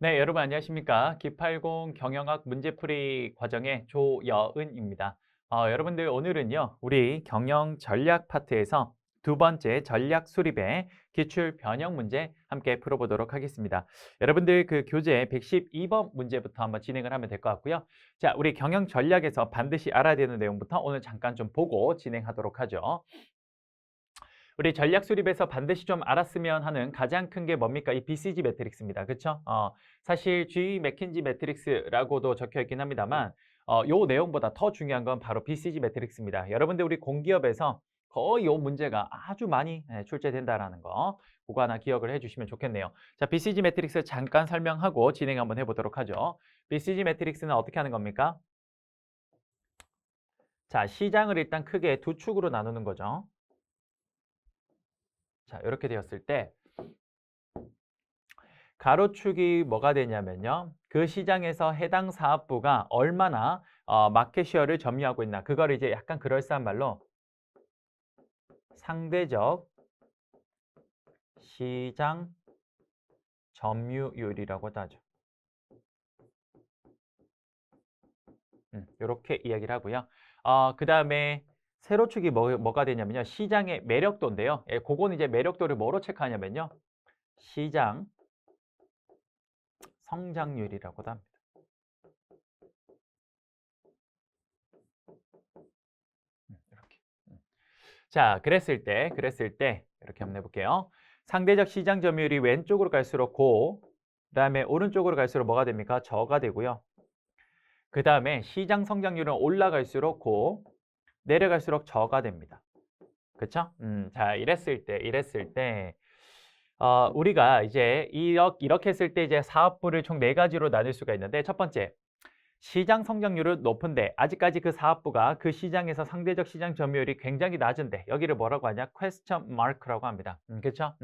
네, 여러분 안녕하십니까? 기팔공 경영학 문제풀이 과정의 조여은입니다. 여러분들 오늘은요, 우리 경영 전략 파트에서 두 번째 전략 수립의 기출 변형 문제 함께 풀어보도록 하겠습니다. 여러분들 그 교재 112번 문제부터 한번 진행을 하면 될 것 같고요. 자, 우리 경영 전략에서 반드시 알아야 되는 내용부터 오늘 잠깐 좀 보고 진행하도록 하죠. 우리 전략 수립에서 반드시 좀 알았으면 하는 가장 큰 게 뭡니까? 이 BCG 매트릭스입니다. 그렇죠? 사실 G 맥킨지 매트릭스라고도 적혀 있긴 합니다만 요 내용보다 더 중요한 건 바로 BCG 매트릭스입니다. 여러분들 우리 공기업에서 거의 요 문제가 아주 많이 출제된다라는 거 그거 하나 기억을 해주시면 좋겠네요. 자, BCG 매트릭스 잠깐 설명하고 진행 한번 해보도록 하죠. BCG 매트릭스는 어떻게 하는 겁니까? 자, 시장을 일단 크게 두 축으로 나누는 거죠. 자, 이렇게 되었을 때 가로축이 뭐가 되냐면요. 그 시장에서 해당 사업부가 얼마나 마켓시어를 점유하고 있나. 그걸 이제 약간 그럴싸한 말로 상대적 시장 점유율이라고도 하죠. 이렇게 이야기를 하고요. 그 다음에 세로축이 뭐가 되냐면요. 시장의 매력도인데요. 예, 그거는 이제 매력도를 뭐로 체크하냐면요. 시장 성장률이라고도 합니다. 이렇게. 자, 그랬을 때 이렇게 한번 해볼게요. 상대적 시장 점유율이 왼쪽으로 갈수록 고, 그다음에 오른쪽으로 갈수록 뭐가 됩니까? 저가 되고요. 그다음에 시장 성장률은 올라갈수록 고, 내려갈수록 저가 됩니다. 그렇죠? 자, 이랬을 때 우리가 이제 이렇게 했을 때 이제 사업부를 총 네 가지로 나눌 수가 있는데 첫 번째, 시장 성장률은 높은데 아직까지 그 사업부가 그 시장에서 상대적 시장 점유율이 굉장히 낮은데 여기를 뭐라고 하냐? question mark라고 합니다. 그렇죠?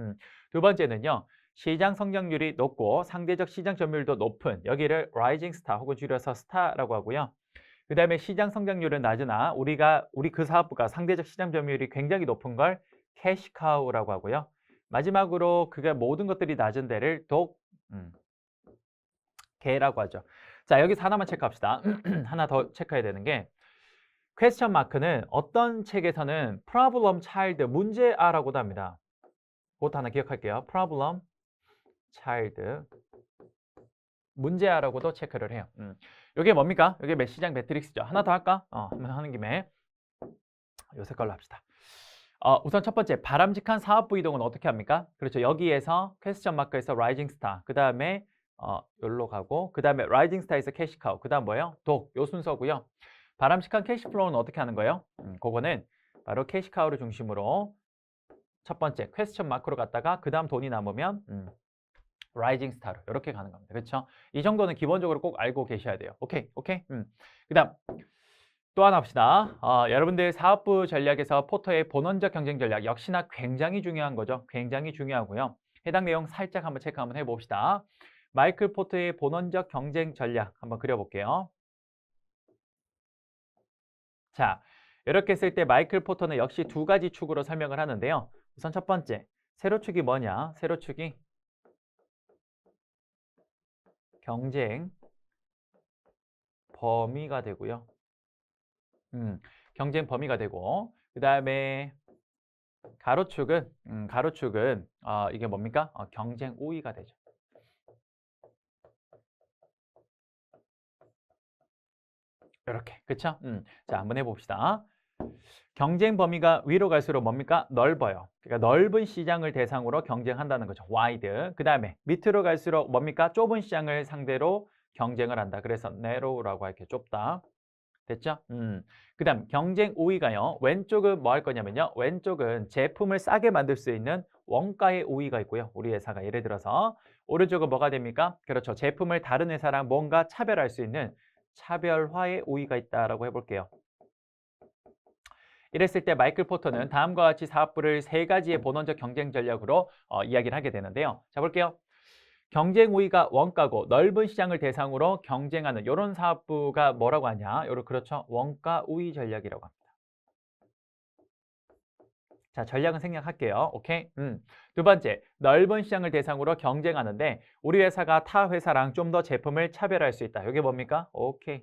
두 번째는요. 시장 성장률이 높고 상대적 시장 점유율도 높은 여기를 rising star 혹은 줄여서 star라고 하고요. 그 다음에 시장 성장률은 낮으나 우리 그 사업부가 상대적 시장 점유율이 굉장히 높은 걸 cash cow라고 하고요. 마지막으로 그게 모든 것들이 낮은 데를 개라고 하죠. 자, 여기서 하나만 체크합시다. 하나 더 체크해야 되는 게 퀘스천 마크는 어떤 책에서는 problem child, 문제아라고도 합니다. 그것도 하나 기억할게요. problem child, 문제아라고도 체크를 해요. 이게 뭡니까? 이게 시장 매트릭스죠. 하나 더 할까? 한번 하는 김에 요 색깔로 합시다. 우선 첫 번째, 바람직한 사업부 이동은 어떻게 합니까? 그렇죠. 여기에서 퀘스천 마크에서 라이징 스타, 그 다음에 여기로 가고, 그 다음에 라이징 스타에서 캐시카우, 그 다음 뭐예요? 요 순서고요. 바람직한 캐시플로우는 어떻게 하는 거예요? 그거는 바로 캐시카우를 중심으로 첫 번째 퀘스천 마크로 갔다가 그 다음 돈이 남으면 라이징 스타로 이렇게 가는 겁니다. 그렇죠? 이 정도는 기본적으로 꼭 알고 계셔야 돼요. 오케이, 오케이. 그 다음 또 하나 봅시다. 여러분들 사업부 전략에서 포터의 본원적 경쟁 전략 역시나 굉장히 중요한 거죠. 굉장히 중요하고요. 해당 내용 살짝 한번 체크 한번 해봅시다. 마이클 포터의 본원적 경쟁 전략 한번 그려볼게요. 자, 이렇게 했을 때 마이클 포터는 역시 두 가지 축으로 설명을 하는데요. 우선 첫 번째, 세로축이 뭐냐? 세로축이 경쟁 범위가 되고요. 경쟁 범위가 되고, 그 다음에 가로축은 이게 뭡니까? 경쟁 우위가 되죠. 이렇게, 그쵸? 자, 한번 해봅시다. 경쟁 범위가 위로 갈수록 뭡니까? 넓어요. 그러니까 넓은 시장을 대상으로 경쟁한다는 거죠. wide. 그 다음에 밑으로 갈수록 뭡니까? 좁은 시장을 상대로 경쟁을 한다. 그래서 narrow라고 할게 좁다. 됐죠? 그 다음 경쟁 우위가요. 왼쪽은 뭐 할 거냐면요. 왼쪽은 제품을 싸게 만들 수 있는 원가의 우위가 있고요. 우리 회사가 예를 들어서 오른쪽은 뭐가 됩니까? 그렇죠. 제품을 다른 회사랑 뭔가 차별할 수 있는 차별화의 우위가 있다라고 해볼게요. 이랬을 때 마이클 포터는 다음과 같이 사업부를 세 가지의 본원적 경쟁 전략으로 이야기를 하게 되는데요. 자, 볼게요. 경쟁 우위가 원가고 넓은 시장을 대상으로 경쟁하는 이런 사업부가 뭐라고 하냐? 요런 그렇죠. 원가 우위 전략이라고 합니다. 자, 전략은 생략할게요. 오케이? 두 번째, 넓은 시장을 대상으로 경쟁하는데 우리 회사가 타 회사랑 좀 더 제품을 차별화할 수 있다. 이게 뭡니까? 오케이.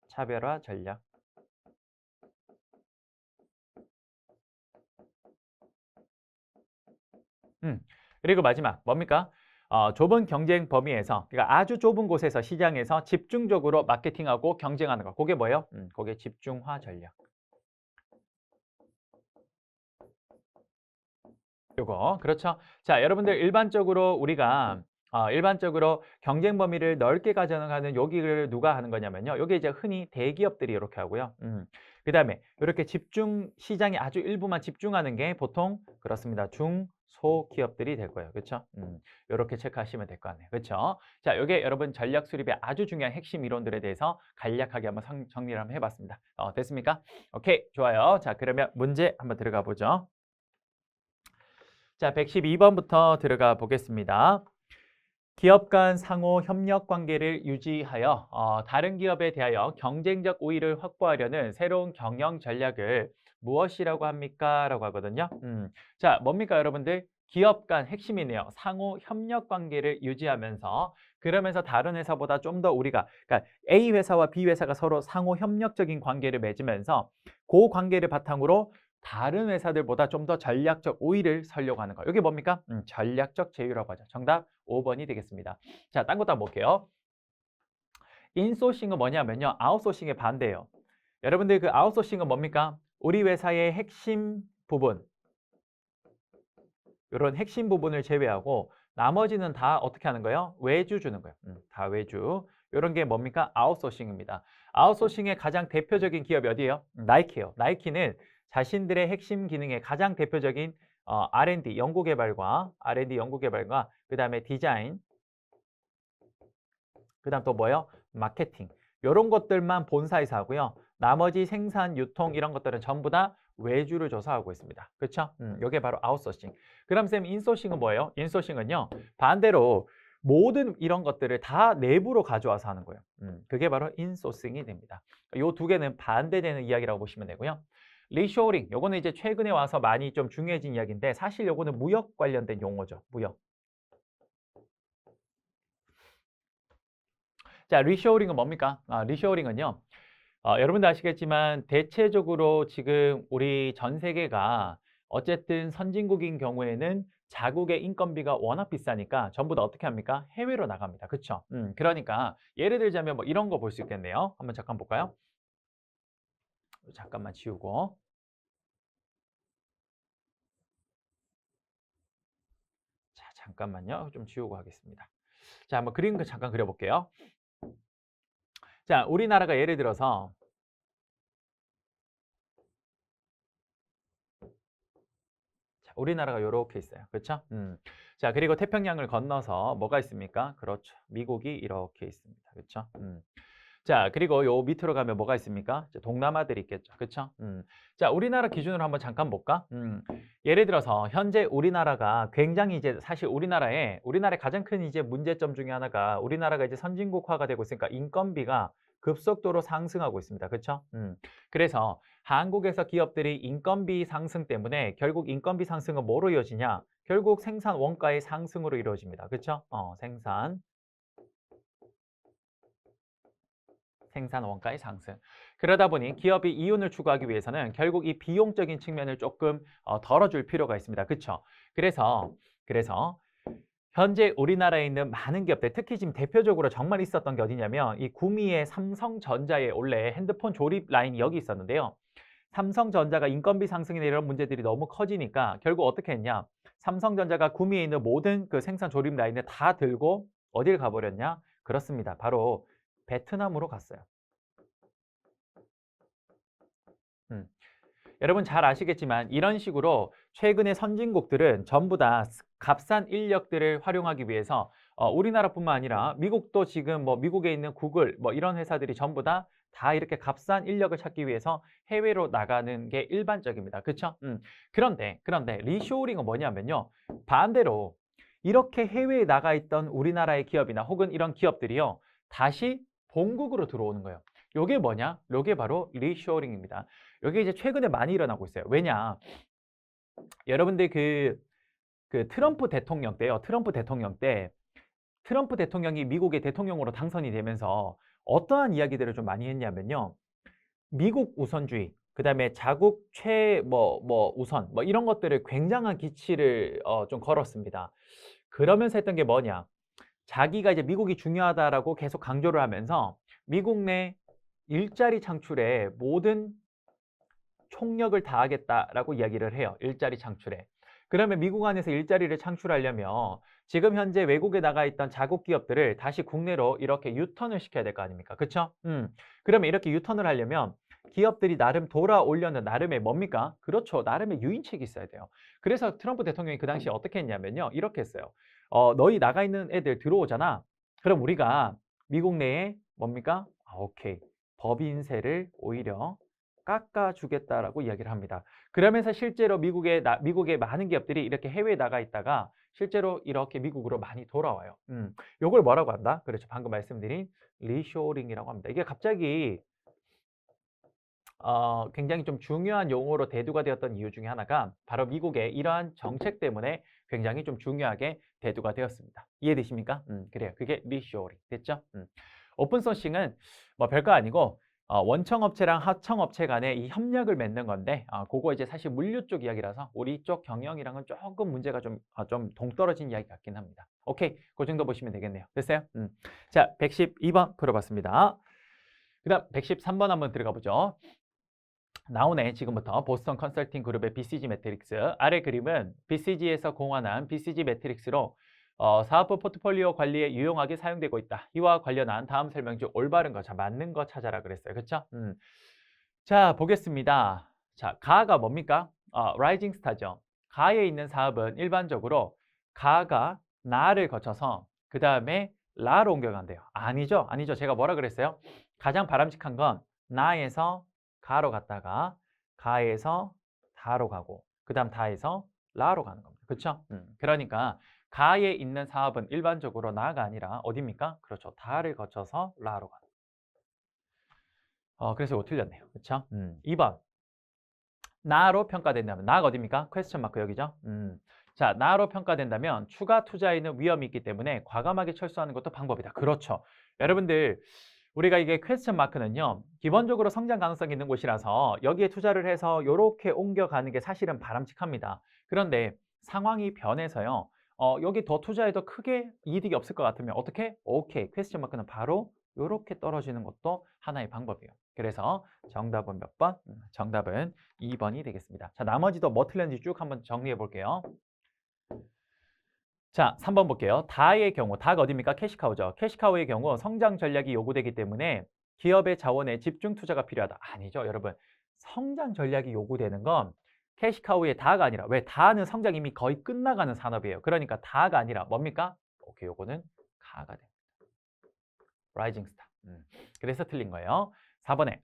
차별화 전략. 음. 그리고 마지막 뭡니까? 좁은 경쟁 범위에서 그러니까 아주 좁은 곳에서 시장에서 집중적으로 마케팅하고 경쟁하는 거. 그게 뭐예요? 그게 집중화 전략. 요거 그렇죠. 자, 여러분들 일반적으로 우리가 일반적으로 경쟁 범위를 넓게 가져가는 여기를 누가 하는 거냐면요. 요게 이제 흔히 대기업들이 이렇게 하고요. 그다음에 이렇게 집중 시장에 아주 일부만 집중하는 게 보통 그렇습니다. 중소기업들이 될 거예요. 그렇죠? 요렇게 체크하시면 될 것 같네요. 그렇죠? 자, 요게 여러분 전략 수립의 아주 중요한 핵심 이론들에 대해서 간략하게 한번 정리를 한번 해봤습니다. 됐습니까? 오케이, 좋아요. 자, 그러면 문제 한번 들어가 보죠. 자, 112번부터 들어가 보겠습니다. 기업 간 상호 협력 관계를 유지하여 다른 기업에 대하여 경쟁적 우위를 확보하려는 새로운 경영 전략을 무엇이라고 합니까? 라고 하거든요. 자, 뭡니까 여러분들? 기업 간 핵심이네요. 상호 협력 관계를 유지하면서 그러면서 다른 회사보다 좀 더 우리가 그러니까 A 회사와 B 회사가 서로 상호 협력적인 관계를 맺으면서 그 관계를 바탕으로 다른 회사들보다 좀 더 전략적 우위를 설려고 하는 거. 이게 뭡니까? 전략적 제휴라고 하죠. 정답 5번이 되겠습니다. 자, 딴 것도 한번 볼게요. 인소싱은 뭐냐면요. 아웃소싱의 반대예요. 여러분들 그 아웃소싱은 뭡니까? 우리 회사의 핵심 부분, 이런 핵심 부분을 제외하고 나머지는 다 어떻게 하는 거예요? 외주 주는 거예요. 다 외주. 이런 게 뭡니까? 아웃소싱입니다. 아웃소싱의 가장 대표적인 기업이 어디예요? 나이키예요. 나이키는 자신들의 핵심 기능의 가장 대표적인 R&D 연구개발과 그다음에 디자인, 그다음 또 뭐예요? 마케팅. 이런 것들만 본사에서 하고요. 나머지 생산, 유통 이런 것들은 전부 다 외주를 줘서 하고 있습니다. 그렇죠? 이게 바로 아웃소싱. 그럼 쌤 인소싱은 뭐예요? 인소싱은요. 반대로 모든 이런 것들을 다 내부로 가져와서 하는 거예요. 그게 바로 인소싱이 됩니다. 이 두 개는 반대되는 이야기라고 보시면 되고요. 리쇼어링, 요거는 이제 최근에 와서 많이 좀 중요해진 이야기인데 사실 요거는 무역 관련된 용어죠. 무역. 자, 리쇼어링은 뭡니까? 리쇼어링은요. 여러분도 아시겠지만 대체적으로 지금 우리 전 세계가 어쨌든 선진국인 경우에는 자국의 인건비가 워낙 비싸니까 전부 다 어떻게 합니까? 해외로 나갑니다. 그렇죠? 그러니까 예를 들자면 뭐 이런 거 볼 수 있겠네요. 한번 잠깐 볼까요? 잠깐만 지우고. 자, 잠깐만요. 좀 지우고 하겠습니다. 자, 한번 그림 잠깐 그려볼게요. 자, 우리나라가 예를 들어서 자, 우리나라가 요렇게 있어요. 그렇죠? 자, 그리고 태평양을 건너서 뭐가 있습니까? 그렇죠. 미국이 이렇게 있습니다. 그렇죠? 자, 그리고 요 밑으로 가면 뭐가 있습니까? 이제 동남아들이 있겠죠. 그렇죠? 자, 우리나라 기준으로 한번 잠깐 볼까? 예를 들어서 현재 우리나라가 굉장히 이제 사실 우리나라의 가장 큰 이제 문제점 중에 하나가 우리나라가 이제 선진국화가 되고 있으니까 인건비가 급속도로 상승하고 있습니다. 그렇죠? 그래서 한국에서 기업들이 인건비 상승 때문에 결국 인건비 상승은 뭐로 이어지냐? 결국 생산 원가의 상승으로 이루어집니다. 그렇죠? 생산 원가의 상승. 그러다 보니 기업이 이윤을 추구하기 위해서는 결국 이 비용적인 측면을 조금 덜어줄 필요가 있습니다. 그렇죠? 그래서 현재 우리나라에 있는 많은 기업들, 특히 지금 대표적으로 정말 있었던 게 어디냐면 이 구미의 삼성전자의 원래 핸드폰 조립 라인이 여기 있었는데요. 삼성전자가 인건비 상승이나 이런 문제들이 너무 커지니까 결국 어떻게 했냐? 삼성전자가 구미에 있는 모든 그 생산 조립 라인을 다 들고 어딜 가버렸냐? 그렇습니다. 바로 베트남으로 갔어요. 음. 여러분 잘 아시겠지만 이런 식으로 최근의 선진국들은 전부 다 값싼 인력들을 활용하기 위해서 우리나라뿐만 아니라 미국도 지금 뭐 미국에 있는 구글 뭐 이런 회사들이 전부 다 이렇게 값싼 인력을 찾기 위해서 해외로 나가는 게 일반적입니다. 그렇죠? 그런데 리쇼어링은 뭐냐면요. 반대로 이렇게 해외에 나가 있던 우리나라의 기업이나 혹은 이런 기업들이요. 다시 본국으로 들어오는 거예요. 요게 뭐냐? 요게 바로 리쇼어링입니다. 여기 이제 최근에 많이 일어나고 있어요. 왜냐? 여러분들 그 트럼프 대통령 때요. 트럼프 대통령 때 트럼프 대통령이 미국의 대통령으로 당선이 되면서 어떠한 이야기들을 좀 많이 했냐면요. 미국 우선주의, 그다음에 자국 우선 이런 것들을 굉장한 기치를 좀 걸었습니다. 그러면서 했던 게 뭐냐? 자기가 이제 미국이 중요하다라고 계속 강조를 하면서 미국 내 일자리 창출에 모든 총력을 다하겠다라고 이야기를 해요. 일자리 창출에. 그러면 미국 안에서 일자리를 창출하려면 지금 현재 외국에 나가 있던 자국 기업들을 다시 국내로 이렇게 유턴을 시켜야 될 거 아닙니까? 그쵸? 그러면 이렇게 유턴을 하려면 기업들이 나름 돌아오려는 나름의 뭡니까? 그렇죠. 나름의 유인책이 있어야 돼요. 그래서 트럼프 대통령이 그 당시에 어떻게 했냐면요. 이렇게 했어요. 너희 나가 있는 애들 들어오잖아. 그럼 우리가 미국 내에 뭡니까? 오케이. 법인세를 오히려 깎아주겠다라고 이야기를 합니다. 그러면서 실제로 미국의 많은 기업들이 이렇게 해외에 나가 있다가 실제로 이렇게 미국으로 많이 돌아와요. 요걸 뭐라고 한다? 그렇죠. 방금 말씀드린 리쇼링이라고 합니다. 이게 갑자기 굉장히 좀 중요한 용어로 대두가 되었던 이유 중에 하나가 바로 미국의 이러한 정책 때문에 굉장히 좀 중요하게 대두가 되었습니다. 이해되십니까? 그래요. 그게 리쇼링 됐죠? 오픈소싱은 뭐 별거 아니고 원청업체랑 하청업체 간에 이 협력을 맺는 건데 그거 이제 사실 물류 쪽 이야기라서 우리 쪽 경영이랑은 조금 문제가 좀 동떨어진 이야기 같긴 합니다. 오케이, 그 정도 보시면 되겠네요. 됐어요? 자, 112번 풀어봤습니다. 그 다음 113번 한번 들어가 보죠. 나오네. 지금부터 보스턴 컨설팅 그룹의 BCG 매트릭스. 아래 그림은 BCG에서 공환한 BCG 매트릭스로 사업부 포트폴리오 관리에 유용하게 사용되고 있다. 이와 관련한 다음 설명 중 올바른 거, 자, 맞는 거 찾아라 그랬어요. 그렇죠? 자, 보겠습니다. 자, 가가 뭡니까? 라이징 스타죠. 가에 있는 사업은 일반적으로 가가 나를 거쳐서 그 다음에 라로 옮겨간대요. 아니죠. 아니죠. 제가 뭐라 그랬어요? 가장 바람직한 건 나에서 가로 갔다가 가에서 다로 가고 그 다음 다에서 라로 가는 겁니다. 그렇죠? 그러니까 가에 있는 사업은 일반적으로 나가 아니라 어디입니까? 그렇죠. 다를 거쳐서 라로 가는 그래서 이거 틀렸네요. 그렇죠? 2번. 나로 평가된다면 나가 어디입니까? 퀘스천 마크 여기죠? 자, 나로 평가된다면 추가 투자에는 위험이 있기 때문에 과감하게 철수하는 것도 방법이다. 그렇죠. 여러분들 우리가 이게 퀘스천 마크는요. 기본적으로 성장 가능성이 있는 곳이라서 여기에 투자를 해서 이렇게 옮겨가는 게 사실은 바람직합니다. 그런데 상황이 변해서요. 여기 더 투자해도 크게 이득이 없을 것 같으면 어떻게? 오케이. 퀘스천 마크는 바로 이렇게 떨어지는 것도 하나의 방법이에요. 그래서 정답은 몇 번? 정답은 2번이 되겠습니다. 자, 나머지도 뭐 틀렸는지 쭉 한번 정리해 볼게요. 자, 3번 볼게요. 다의 경우, 다가 어디입니까? 캐시카우죠. 캐시카우의 경우 성장 전략이 요구되기 때문에 기업의 자원에 집중 투자가 필요하다. 아니죠, 여러분. 성장 전략이 요구되는 건 캐시카우의 다가 아니라 왜 다는 성장 이미 거의 끝나가는 산업이에요. 그러니까 다가 아니라 뭡니까? 오케이, 요거는 가가 됩니다. 라이징 스타. 그래서 틀린 거예요. 4번에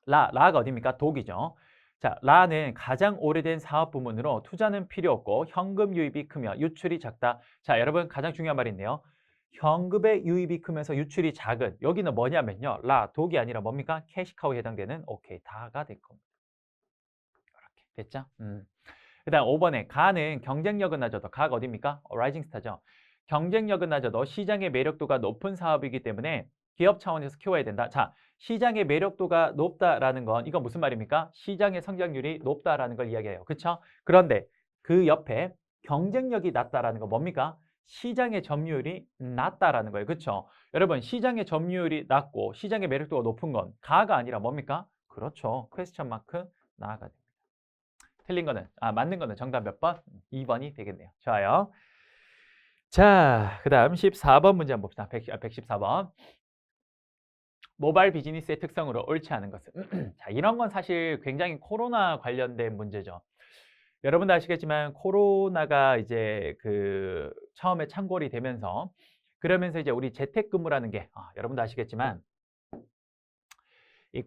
라가 어디입니까? 독이죠. 자, 라는 가장 오래된 사업 부문으로 투자는 필요 없고 현금 유입이 크며 유출이 작다. 자, 여러분 가장 중요한 말인데요. 현금의 유입이 크면서 유출이 작은 여기는 뭐냐면요. 독이 아니라 뭡니까? 캐시카우에 해당되는 오케이 다가 될 겁니다. 이렇게 됐죠? 그다음 5번에 가는 경쟁력은 낮아도 가가 어디입니까? 라이징 스타죠. 경쟁력은 낮아도 시장의 매력도가 높은 사업이기 때문에 기업 차원에서 키워야 된다. 자, 시장의 매력도가 높다라는 건 이건 무슨 말입니까? 시장의 성장률이 높다라는 걸 이야기해요. 그렇죠? 그런데 그 옆에 경쟁력이 낮다라는 건 뭡니까? 시장의 점유율이 낮다라는 거예요. 그렇죠? 여러분, 시장의 점유율이 낮고 시장의 매력도가 높은 건 가가 아니라 뭡니까? 그렇죠. 퀘스천 마크 나가 됩니다. 틀린 거는 맞는 거는 정답 몇 번? 2번이 되겠네요. 좋아요. 자, 그 다음 14번 문제 한번 봅시다. 114번. 모바일 비즈니스의 특성으로 옳지 않은 것은 자, 이런 건 사실 굉장히 코로나 관련된 문제죠. 여러분도 아시겠지만 코로나가 이제 그 처음에 창궐이 되면서 그러면서 이제 우리 재택근무라는 게 여러분도 아시겠지만 이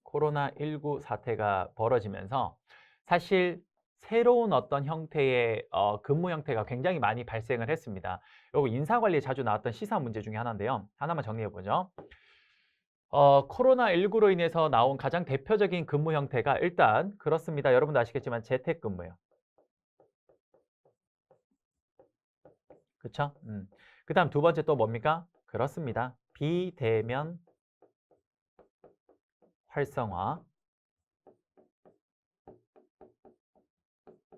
코로나19 사태가 벌어지면서 사실 새로운 어떤 형태의 근무 형태가 굉장히 많이 발생을 했습니다. 요거 인사관리에 자주 나왔던 시사 문제 중에 하나인데요. 하나만 정리해 보죠. 코로나19로 인해서 나온 가장 대표적인 근무 형태가 일단 그렇습니다. 여러분도 아시겠지만 재택근무예요. 그쵸? 그다음 두 번째 또 뭡니까? 그렇습니다. 비대면 활성화.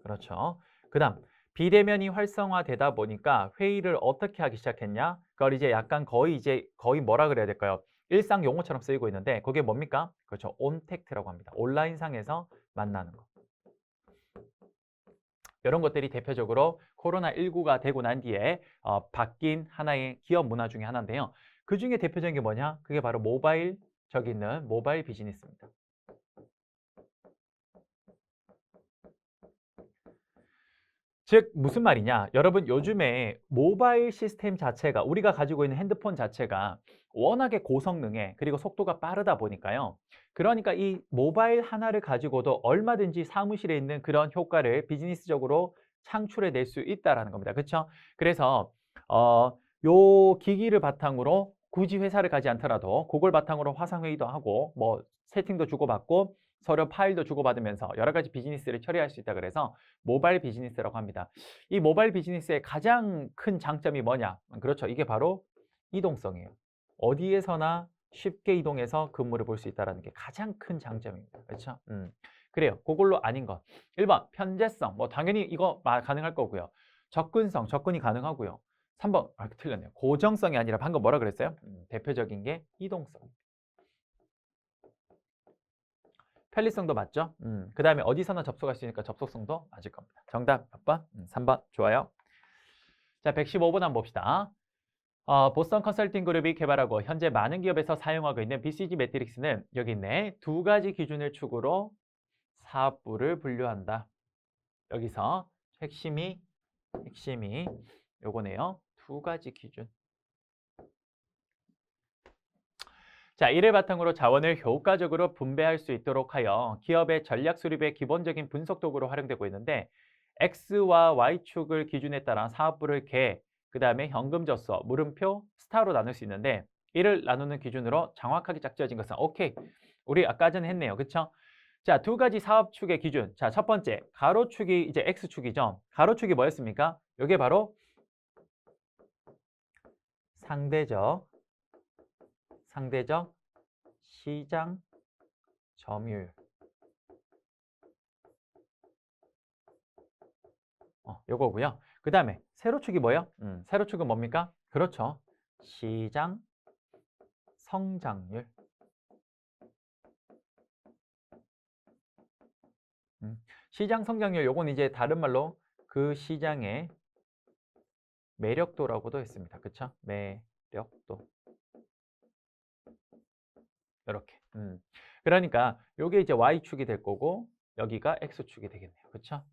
그렇죠. 그다음 비대면이 활성화되다 보니까 회의를 어떻게 하기 시작했냐? 그걸 이제 거의 뭐라 그래야 될까요? 일상 용어처럼 쓰이고 있는데 그게 뭡니까? 그렇죠. 온택트라고 합니다. 온라인상에서 만나는 거. 이런 것들이 대표적으로 코로나19가 되고 난 뒤에 바뀐 하나의 기업 문화 중에 하나인데요. 그중에 대표적인 게 뭐냐? 그게 바로 저기 있는 모바일 비즈니스입니다. 즉 무슨 말이냐? 여러분 요즘에 모바일 시스템 자체가 우리가 가지고 있는 핸드폰 자체가 워낙에 고성능에 그리고 속도가 빠르다 보니까요. 그러니까 이 모바일 하나를 가지고도 얼마든지 사무실에 있는 그런 효과를 비즈니스적으로 창출해 낼 수 있다라는 겁니다. 그렇죠? 그래서 요 기기를 바탕으로 굳이 회사를 가지 않더라도 그걸 바탕으로 화상회의도 하고 뭐 채팅도 주고받고 서로 파일도 주고받으면서 여러 가지 비즈니스를 처리할 수 있다 그래서 모바일 비즈니스라고 합니다. 이 모바일 비즈니스의 가장 큰 장점이 뭐냐? 그렇죠. 이게 바로 이동성이에요. 어디에서나 쉽게 이동해서 근무를 볼 수 있다는 게 가장 큰 장점입니다. 그렇죠? 그래요. 그걸로 아닌 것. 1번 편제성. 뭐 당연히 이거 가능할 거고요. 접근성, 접근이 가능하고요. 3번 틀렸네요. 고정성이 아니라 방금 뭐라 그랬어요? 대표적인 게 이동성. 편리성도 맞죠? 그 다음에 어디서나 접속할 수 있으니까 접속성도 맞을 겁니다. 정답 몇 번? 3번. 좋아요. 자, 115번 한번 봅시다. 보스턴 컨설팅 그룹이 개발하고 현재 많은 기업에서 사용하고 있는 BCG 매트릭스는 여기 있네. 두 가지 기준을 축으로 사업부를 분류한다. 여기서 핵심이 요거네요. 두 가지 기준. 자, 이를 바탕으로 자원을 효과적으로 분배할 수 있도록 하여 기업의 전략 수립의 기본적인 분석 도구로 활용되고 있는데 X와 Y축을 기준에 따라 사업부를 그 다음에 현금 젖서, 물음표, 스타로 나눌 수 있는데 이를 나누는 기준으로 정확하게 짝지어진 것은 오케이. 우리 아까 전에 했네요. 그쵸? 자, 두 가지 사업축의 기준. 자, 첫 번째, 가로축이 이제 X축이죠. 가로축이 뭐였습니까? 이게 바로 상대적 시장 점유율. 요거고요. 그 다음에 세로축이 뭐예요? 세로축은 뭡니까? 그렇죠. 시장 성장률. 시장 성장률 요건 이제 다른 말로 그 시장의 매력도라고도 했습니다. 그쵸? 매력도. 이렇게. 그러니까 요게 이제 Y축이 될 거고 여기가 X축이 되겠네요. 그쵸?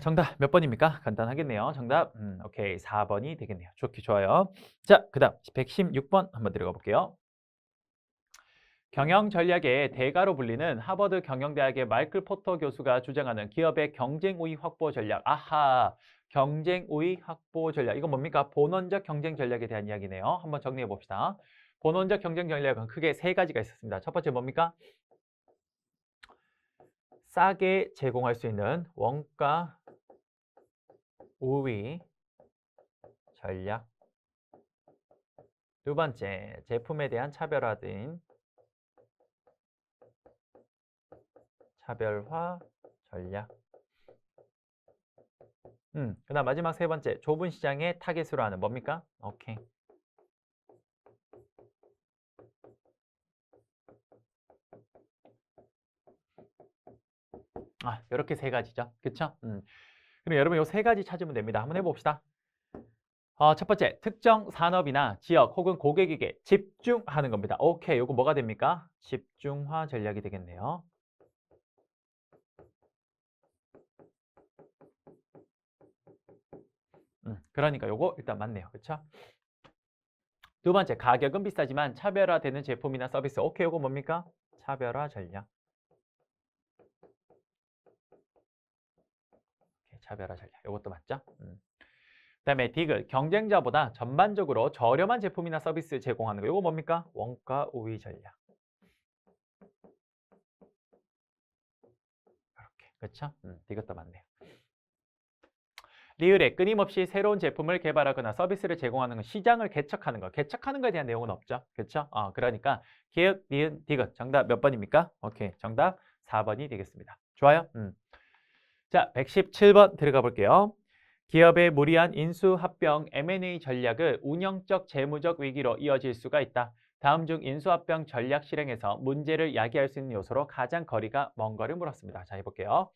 정답 몇 번입니까? 간단하겠네요. 정답, 오케이. 4번이 되겠네요. 좋아요. 자, 그 다음 116번 한번 들어가 볼게요. 경영 전략의 대가로 불리는 하버드 경영대학의 마이클 포터 교수가 주장하는 기업의 경쟁 우위 확보 전략. 아하, 경쟁 우위 확보 전략. 이건 뭡니까? 본원적 경쟁 전략에 대한 이야기네요. 한번 정리해 봅시다. 본원적 경쟁 전략은 크게 세 가지가 있었습니다. 첫 번째 뭡니까? 싸게 제공할 수 있는 원가 우위 전략. 두 번째, 제품에 대한 차별화 전략. 그다음 마지막 세 번째, 좁은 시장에 타겟으로 하는 뭡니까? 오케이. 이렇게 세 가지죠. 그쵸? 그럼 여러분 요 세 가지 찾으면 됩니다. 한번 해봅시다. 첫 번째, 특정 산업이나 지역 혹은 고객에게 집중하는 겁니다. 오케이, 요거 뭐가 됩니까? 집중화 전략이 되겠네요. 그러니까 요거 일단 맞네요. 그쵸? 두 번째, 가격은 비싸지만 차별화되는 제품이나 서비스. 오케이, 요거 뭡니까? 차별화 전략. 오케이, 차별화 전략. 요것도 맞죠? 그다음에 디귿, 경쟁자보다 전반적으로 저렴한 제품이나 서비스 제공하는 거. 이거 뭡니까? 원가 우위 전략. 이렇게. 그렇죠? 디귿도 맞네요. 리을에 끊임없이 새로운 제품을 개발하거나 서비스를 제공하는 건 시장을 개척하는 거. 개척하는 거에 대한 내용은 없죠. 그렇죠? 그러니까 기역, 니은, 디귿. 정답 몇 번입니까? 오케이. 정답 4번이 되겠습니다. 좋아요? 자, 117번 들어가 볼게요. 기업의 무리한 인수, 합병, M&A 전략은 운영적, 재무적 위기로 이어질 수가 있다. 다음 중 인수, 합병 전략 실행에서 문제를 야기할 수 있는 요소로 가장 거리가 먼 거를 물었습니다. 자, 해볼게요.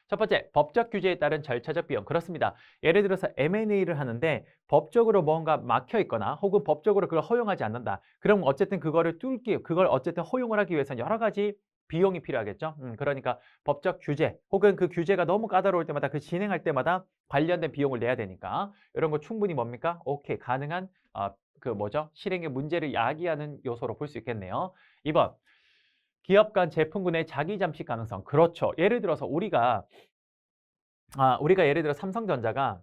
첫 번째, 법적 규제에 따른 절차적 비용. 그렇습니다. 예를 들어서 M&A를 하는데 법적으로 뭔가 막혀 있거나 혹은 법적으로 그걸 허용하지 않는다. 그럼 어쨌든 그걸 어쨌든 허용을 하기 위해서는 여러 가지 비용이 필요하겠죠. 그러니까 법적 규제 혹은 그 규제가 너무 까다로울 때마다 그 진행할 때마다 관련된 비용을 내야 되니까 이런 거 충분히 뭡니까? 오케이, 가능한 실행의 문제를 야기하는 요소로 볼 수 있겠네요. 2번, 기업 간 제품군의 자기 잠식 가능성. 그렇죠. 예를 들어서 우리가 예를 들어 삼성전자가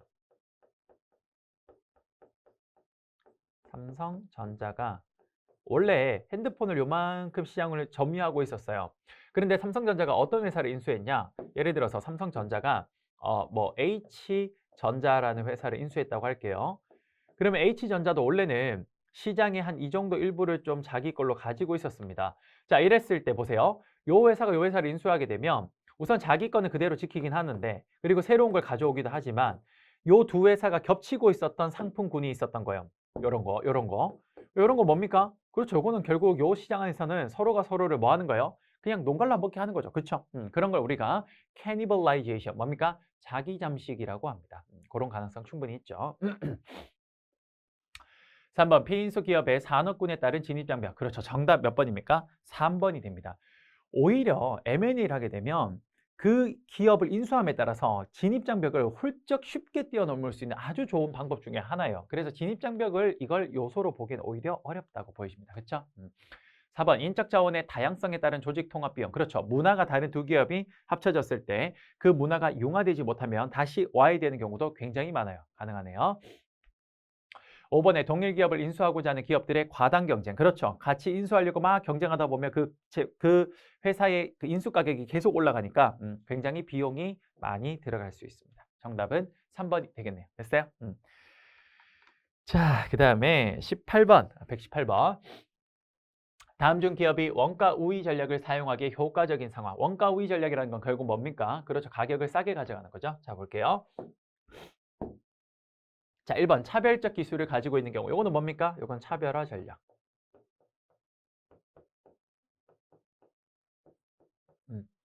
원래 핸드폰을 요만큼 시장을 점유하고 있었어요. 그런데 삼성전자가 어떤 회사를 인수했냐? 예를 들어서 삼성전자가 H전자라는 회사를 인수했다고 할게요. 그러면 H전자도 원래는 시장에 한 이 정도 일부를 좀 자기 걸로 가지고 있었습니다. 자, 이랬을 때 보세요. 요 회사가 요 회사를 인수하게 되면 우선 자기 거는 그대로 지키긴 하는데, 그리고 새로운 걸 가져오기도 하지만 요 두 회사가 겹치고 있었던 상품군이 있었던 거예요. 요런 거 뭡니까? 그렇죠. 요거는 결국 요 시장 안에서는 서로가 서로를 뭐 하는 거예요? 그냥 농갈라 먹게 하는 거죠. 그렇죠? 그런 걸 우리가 cannibalization, 뭡니까? 자기 잠식이라고 합니다. 그런 가능성 충분히 있죠. 3번, 피인수 기업의 산업군에 따른 진입장벽. 그렇죠. 정답 몇 번입니까? 3번이 됩니다. 오히려 M&A를 하게 되면 그 기업을 인수함에 따라서 진입장벽을 훌쩍 쉽게 뛰어넘을 수 있는 아주 좋은 방법 중에 하나예요. 그래서 진입장벽을 이걸 요소로 보기엔 오히려 어렵다고 보여집니다. 그렇죠? 4번, 인적 자원의 다양성에 따른 조직 통합 비용. 그렇죠. 문화가 다른 두 기업이 합쳐졌을 때 그 문화가 융화되지 못하면 다시 와야 되는 경우도 굉장히 많아요. 가능하네요. 5번에 동일 기업을 인수하고자 하는 기업들의 과당 경쟁. 그렇죠. 같이 인수하려고 막 경쟁하다 보면 그 회사의 그 인수 가격이 계속 올라가니까 굉장히 비용이 많이 들어갈 수 있습니다. 정답은 3번이 되겠네요. 됐어요? 자, 그 다음에 118번. 다음 중 기업이 원가 우위 전략을 사용하기에 효과적인 상황. 원가 우위 전략이라는 건 결국 뭡니까? 그렇죠. 가격을 싸게 가져가는 거죠. 자, 볼게요. 자, 1번 차별적 기술을 가지고 있는 경우. 이거는 뭡니까? 이건 차별화 전략.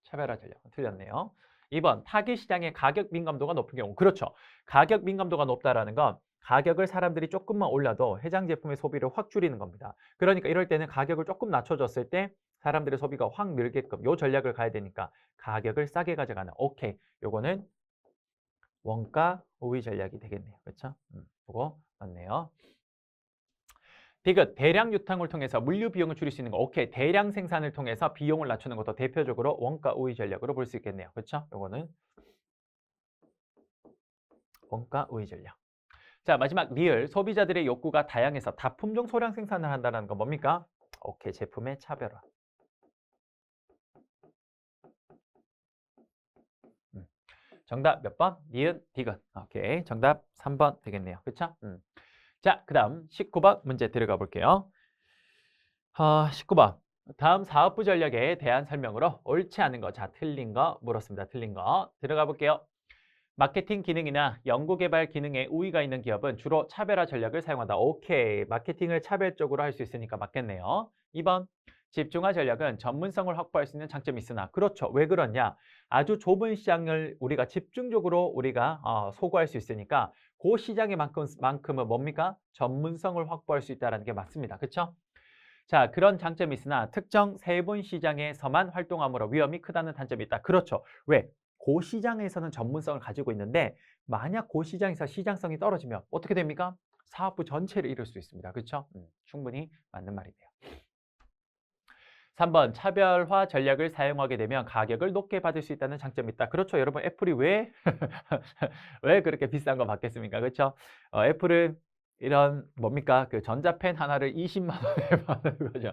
차별화 전략. 틀렸네요. 2번 타깃 시장의 가격 민감도가 높은 경우. 그렇죠. 가격 민감도가 높다라는 건 가격을 사람들이 조금만 올려도 해당 제품의 소비를 확 줄이는 겁니다. 그러니까 이럴 때는 가격을 조금 낮춰줬을 때 사람들의 소비가 확 늘게끔 요 전략을 가야 되니까 가격을 싸게 가져가는. 오케이. 요거는 원가 우위 전략이 되겠네요. 그렇죠? 그거 맞네요. 디귿, 대량 유통을 통해서 물류 비용을 줄일 수 있는 거. 오케이. 대량 생산을 통해서 비용을 낮추는 것도 대표적으로 원가 우위 전략으로 볼 수 있겠네요. 그렇죠? 요거는 원가 우위 전략. 자, 마지막 리을, 소비자들의 욕구가 다양해서 다품종 소량 생산을 한다는 건 뭡니까? 오케이. 제품의 차별화. 정답 몇 번? 니은, 디귿. 오케이. 정답 3번 되겠네요. 그렇죠? 자, 그 다음 19번 문제 들어가 볼게요. 19번. 다음 사업부 전략에 대한 설명으로 옳지 않은 거, 자, 틀린 거 물었습니다. 틀린 거 들어가 볼게요. 마케팅 기능이나 연구개발 기능에 우위가 있는 기업은 주로 차별화 전략을 사용한다. 오케이. 마케팅을 차별적으로 할 수 있으니까 맞겠네요. 2번. 집중화 전략은 전문성을 확보할 수 있는 장점이 있으나. 그렇죠. 왜 그러냐? 아주 좁은 시장을 우리가 집중적으로 우리가 소구할 수 있으니까 그 시장의 만큼은 뭡니까? 전문성을 확보할 수 있다는 게 맞습니다. 그렇죠? 자, 그런 장점이 있으나 특정 세분 시장에서만 활동함으로 위험이 크다는 단점이 있다. 그렇죠. 왜? 그 시장에서는 전문성을 가지고 있는데 만약 그 시장에서 시장성이 떨어지면 어떻게 됩니까? 사업부 전체를 잃을 수 있습니다. 그렇죠? 충분히 맞는 말이네요. 3번 차별화 전략을 사용하게 되면 가격을 높게 받을 수 있다는 장점이 있다. 그렇죠. 여러분 애플이 왜 왜 그렇게 비싼 거 받겠습니까? 그렇죠? 애플은 이런 뭡니까? 그 전자펜 하나를 20만 원에 파는 거죠.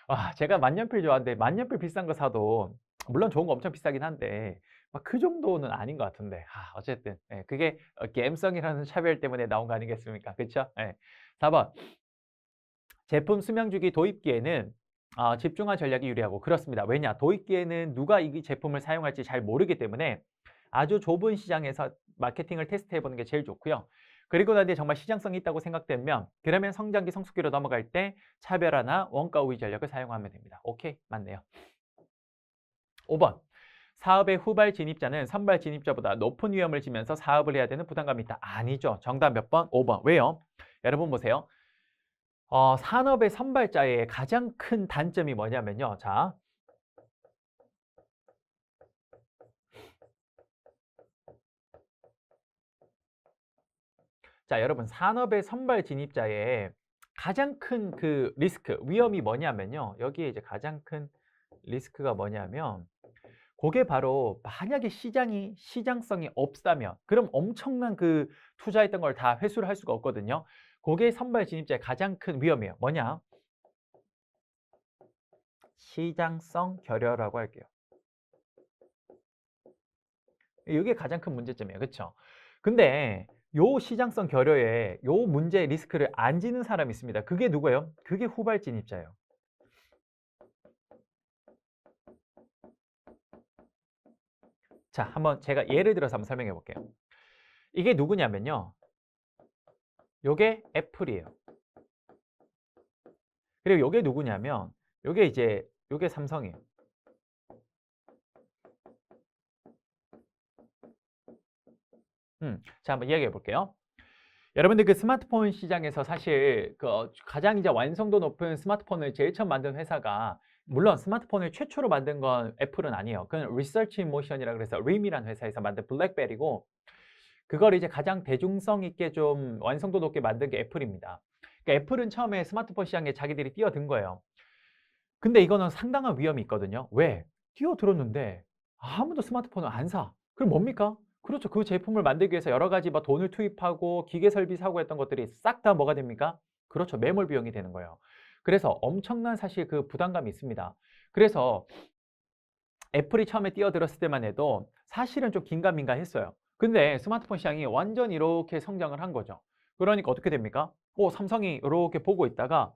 와, 제가 만년필 좋아하는데 만년필 비싼 거 사도 물론 좋은 거 엄청 비싸긴 한데 막 그 정도는 아닌 것 같은데. 어쨌든 예, 그게 갬성이라는 차별 때문에 나온 거 아니겠습니까? 그렇죠? 예. 4번 제품 수명주기 도입기에는 집중화 전략이 유리하고 그렇습니다. 왜냐? 도입기에는 누가 이 제품을 사용할지 잘 모르기 때문에 아주 좁은 시장에서 마케팅을 테스트해보는 게 제일 좋고요. 그리고 나서 정말 시장성이 있다고 생각되면 그러면 성장기 성숙기로 넘어갈 때 차별화나 원가 우위 전략을 사용하면 됩니다. 오케이, 맞네요. 5번 사업의 후발 진입자는 선발 진입자보다 높은 위험을 지면서 사업을 해야 되는 부담감이 있다. 아니죠. 정답 몇 번? 5번. 왜요? 여러분 보세요. 산업의 선발자의 가장 큰 단점이 뭐냐면요. 자, 여러분 산업의 선발 진입자의 가장 큰 그 리스크, 위험이 뭐냐면요. 여기에 이제 가장 큰 리스크가 뭐냐면 그게 바로 만약에 시장성이 없다면 그럼 엄청난 그 투자했던 걸 다 회수를 할 수가 없거든요. 그게 선발 진입자의 가장 큰 위험이에요. 뭐냐? 시장성 결여라고 할게요. 이게 가장 큰 문제점이에요. 그렇죠? 근데 요 시장성 결여에 요 문제 리스크를 안 지는 사람이 있습니다. 그게 누구예요? 그게 후발 진입자예요. 자, 한번 제가 예를 들어서 한번 설명해 볼게요. 이게 누구냐면요. 요게 애플이에요. 그리고 요게 누구냐면 요게 이제 요게 삼성이에요. 자, 한번 이야기해 볼게요. 여러분들 그 스마트폰 시장에서 사실 그 가장 이제 완성도 높은 스마트폰을 제일 처음 만든 회사가 물론 스마트폰을 최초로 만든 건 애플은 아니에요. 그건 리서치 모션이라 그래서 림이라는 회사에서 만든 블랙베리고 그걸 이제 가장 대중성 있게 좀 완성도 높게 만든 게 애플입니다. 그러니까 애플은 처음에 스마트폰 시장에 자기들이 뛰어든 거예요. 근데 이거는 상당한 위험이 있거든요. 왜? 뛰어들었는데 아무도 스마트폰을 안 사. 그럼 뭡니까? 그렇죠. 그 제품을 만들기 위해서 여러 가지 막 돈을 투입하고 기계 설비 사고 했던 것들이 싹 다 뭐가 됩니까? 그렇죠. 매몰 비용이 되는 거예요. 그래서 엄청난 사실 그 부담감이 있습니다. 그래서 애플이 처음에 뛰어들었을 때만 해도 사실은 좀 긴가민가 했어요. 근데 스마트폰 시장이 완전 이렇게 성장을 한 거죠. 그러니까 어떻게 됩니까? 삼성이 이렇게 보고 있다가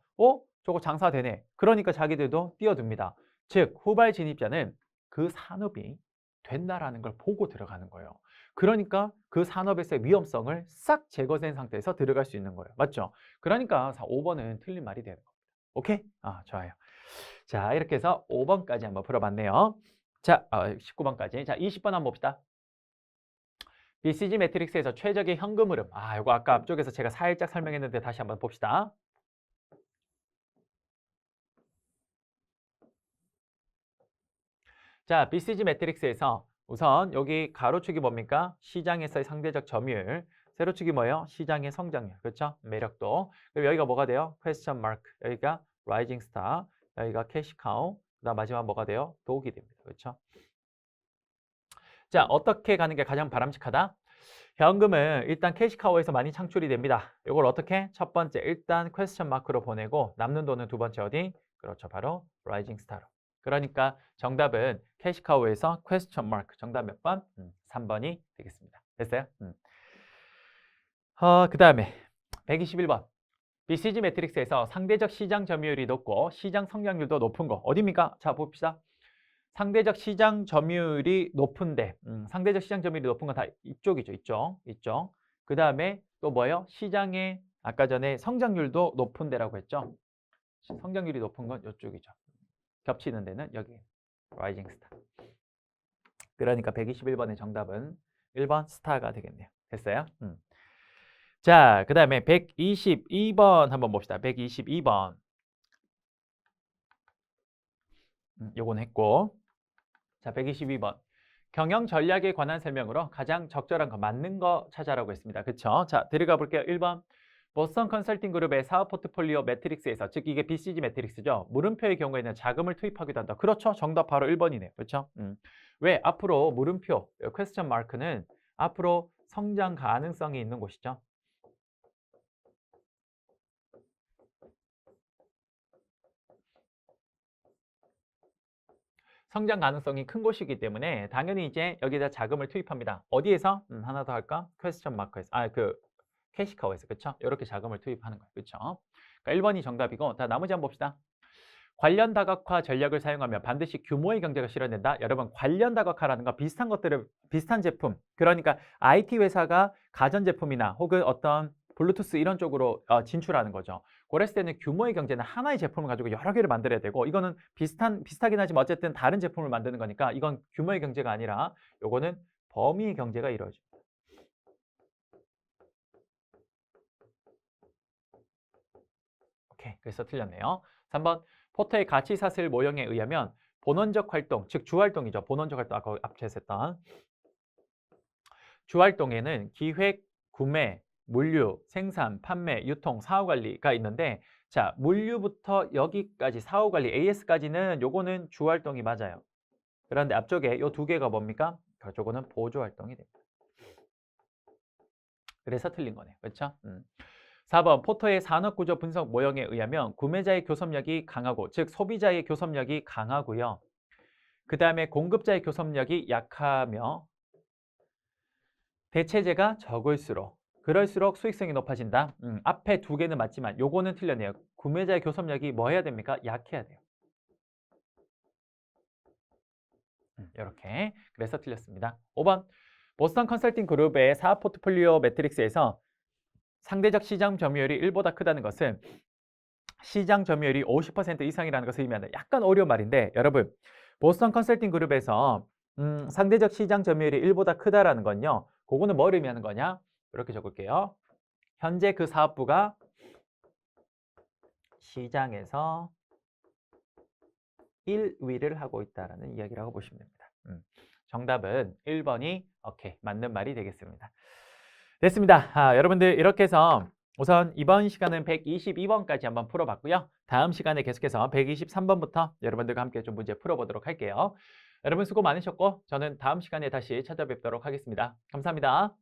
저거 장사되네. 그러니까 자기들도 뛰어듭니다. 즉 후발 진입자는 그 산업이 된다라는 걸 보고 들어가는 거예요. 그러니까 그 산업에서의 위험성을 싹 제거된 상태에서 들어갈 수 있는 거예요. 맞죠? 그러니까 5번은 틀린 말이 되는 겁니다. 오케이? 좋아요. 자, 이렇게 해서 5번까지 한번 풀어봤네요. 자, 19번까지. 자, 20번 한번 봅시다. BCG 매트릭스에서 최적의 현금 흐름. 이거 아까 앞쪽에서 제가 살짝 설명했는데 다시 한번 봅시다. 자, BCG 매트릭스에서 우선 여기 가로축이 뭡니까? 시장에서의 상대적 점유율. 세로축이 뭐예요? 시장의 성장률. 그렇죠? 매력도. 그리고 여기가 뭐가 돼요? question mark. 여기가 rising star. 여기가 캐시 카우. 그다음 마지막 뭐가 돼요? 독이 됩니다. 그렇죠? 자, 어떻게 가는 게 가장 바람직하다? 현금은 일단 캐시카우에서 많이 창출이 됩니다. 이걸 어떻게? 첫 번째 일단 퀘스천 마크로 보내고 남는 돈은 두 번째 어디? 그렇죠. 바로 라이징 스타로. 그러니까 정답은 캐시카우에서 퀘스천 마크. 정답 몇 번? 3번이 되겠습니다. 됐어요? 그 다음에 121번. BCG 매트릭스에서 상대적 시장 점유율이 높고 시장 성장률도 높은 거 어디입니까? 자, 봅시다. 상대적 시장 점유율이 높은데 상대적 시장 점유율이 높은 건 다 이쪽이죠. 이쪽. 그 다음에 또 뭐예요? 시장의 아까 전에 성장률도 높은 데라고 했죠. 성장률이 높은 건 이쪽이죠. 겹치는 데는 여기 라이징 스타. 그러니까 121번의 정답은 1번 스타가 되겠네요. 됐어요? 자, 그 다음에 122번 한번 봅시다. 122번. 요건 했고. 자, 122번. 경영 전략에 관한 설명으로 가장 적절한 거, 맞는 거 찾아라고 했습니다. 그쵸? 자, 들어가 볼게요. 1번. 보스턴 컨설팅 그룹의 사업 포트폴리오 매트릭스에서, 즉 이게 BCG 매트릭스죠. 물음표의 경우에는 자금을 투입하기도 한다. 그렇죠. 정답 바로 1번이네요. 그렇죠? 왜? 앞으로 물음표, 퀘스천 마크는 앞으로 성장 가능성이 있는 곳이죠. 성장 가능성이 큰 곳이기 때문에 당연히 이제 여기다 자금을 투입합니다. 어디에서? 하나 더 할까? 퀘스천 마크에서. 캐시카우에서. 그렇죠? 이렇게 자금을 투입하는 거예요. 그렇죠? 그러니까 1번이 정답이고, 자, 나머지 한번 봅시다. 관련 다각화 전략을 사용하면 반드시 규모의 경제가 실현된다. 여러분, 관련 다각화라는 거 비슷한 것들을, 비슷한 제품, 그러니까 IT 회사가 가전제품이나 혹은 어떤 블루투스 이런 쪽으로 진출하는 거죠. 그랬을 때는 규모의 경제는 하나의 제품을 가지고 여러 개를 만들어야 되고, 이거는 비슷하긴 하지만 어쨌든 다른 제품을 만드는 거니까 이건 규모의 경제가 아니라 요거는 범위의 경제가 이루어집니다. 오케이, 그래서 틀렸네요. 3번, 포터의 가치사슬 모형에 의하면 본원적 활동, 즉 주활동이죠. 본원적 활동, 아까 앞에서 했던 주활동에는 기획, 구매, 물류, 생산, 판매, 유통, 사후관리가 있는데, 자, 물류부터 여기까지 사후관리, AS까지는 요거는 주활동이 맞아요. 그런데 앞쪽에 요 두 개가 뭡니까? 저거는 보조활동이 됩니다. 그래서 틀린 거네요. 그렇죠? 4번, 포터의 산업구조 분석 모형에 의하면 구매자의 교섭력이 강하고, 즉 소비자의 교섭력이 강하고요. 그 다음에 공급자의 교섭력이 약하며 대체재가 적을수록, 그럴수록 수익성이 높아진다. 앞에 두 개는 맞지만 요거는 틀렸네요. 구매자의 교섭력이 뭐 해야 됩니까? 약해야 돼요. 이렇게. 그래서 틀렸습니다. 5번, 보스턴 컨설팅 그룹의 사업 포트폴리오 매트릭스에서 상대적 시장 점유율이 1보다 크다는 것은 시장 점유율이 50% 이상이라는 것을 의미한다. 약간 어려운 말인데, 여러분, 보스턴 컨설팅 그룹에서 상대적 시장 점유율이 1보다 크다라는 건요. 그거는 뭘 의미하는 거냐? 이렇게 적을게요. 현재 그 사업부가 시장에서 1위를 하고 있다라는 이야기라고 보시면 됩니다. 정답은 1번이 오케이, 맞는 말이 되겠습니다. 됐습니다. 여러분들 이렇게 해서 우선 이번 시간은 122번까지 한번 풀어봤고요. 다음 시간에 계속해서 123번부터 여러분들과 함께 좀 문제 풀어보도록 할게요. 여러분 수고 많으셨고 저는 다음 시간에 다시 찾아뵙도록 하겠습니다. 감사합니다.